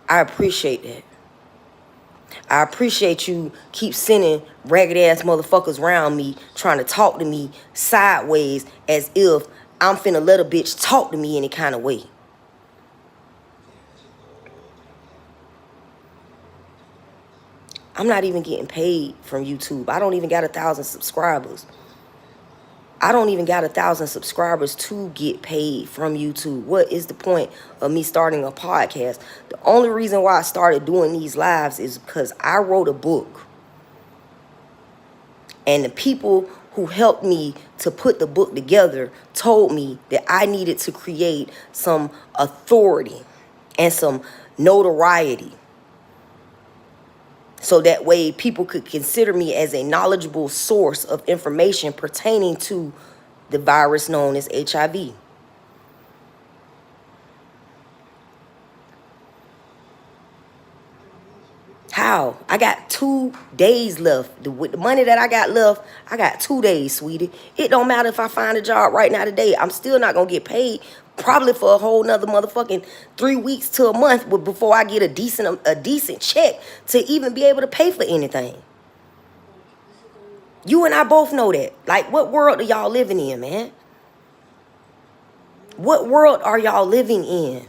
I appreciate that. I appreciate you keep sending ragged ass motherfuckers around me trying to talk to me sideways as if I'm finna let a bitch talk to me any kind of way. I'm not even getting paid from YouTube. I don't even got 1,000 subscribers. I don't even got 1,000 subscribers to get paid from YouTube. What is the point of me starting a podcast? The only reason why I started doing these lives is because I wrote a book. And the people who helped me to put the book together told me that I needed to create some authority and some notoriety. So that way people could consider me as a knowledgeable source of information pertaining to the virus known as HIV. How? I got 2 days left. With the money that I got left, I got 2 days, sweetie. It don't matter if I find a job right now today. I'm still not gonna get paid probably for a whole nother motherfucking 3 weeks to a month before I get a decent check to even be able to pay for anything. You and I both know that. Like, what world are y'all living in, man? What world are y'all living in?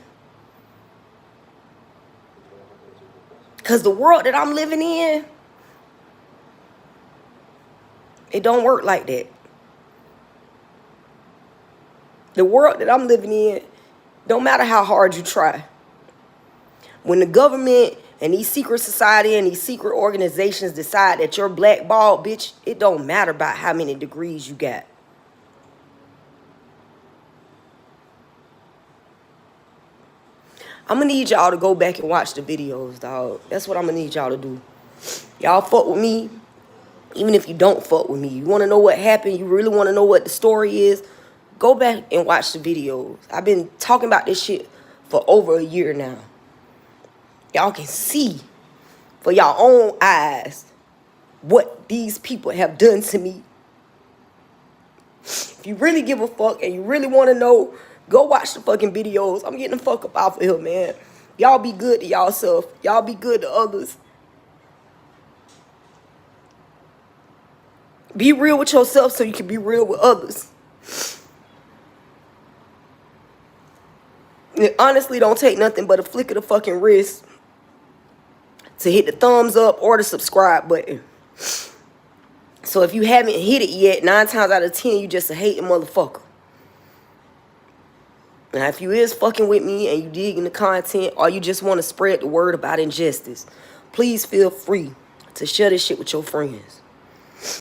Because the world that I'm living in, it don't work like that. The world that I'm living in, don't matter how hard you try. When the government and these secret society and these secret organizations decide that you're blackballed, bitch, it don't matter about how many degrees you got. I'm gonna need y'all to go back and watch the videos, dog. That's what I'm gonna need y'all to do. Y'all fuck with me, even if you don't fuck with me. You wanna know what happened? You really wanna know what the story is? Go back and watch the videos. I've been talking about this shit for over a year now. Y'all can see for y'all own eyes what these people have done to me. If you really give a fuck and you really wanna know, go watch the fucking videos. I'm getting the fuck up off of here, man. Y'all be good to y'allself. Y'all be good to others. Be real with yourself so you can be real with others. It honestly don't take nothing but a flick of the fucking wrist to hit the thumbs up or the subscribe button. So if you haven't hit it yet, 9 times out of 10, you just a hating motherfucker. Now, if you is fucking with me and you digging the content or you just want to spread the word about injustice, please feel free to share this shit with your friends.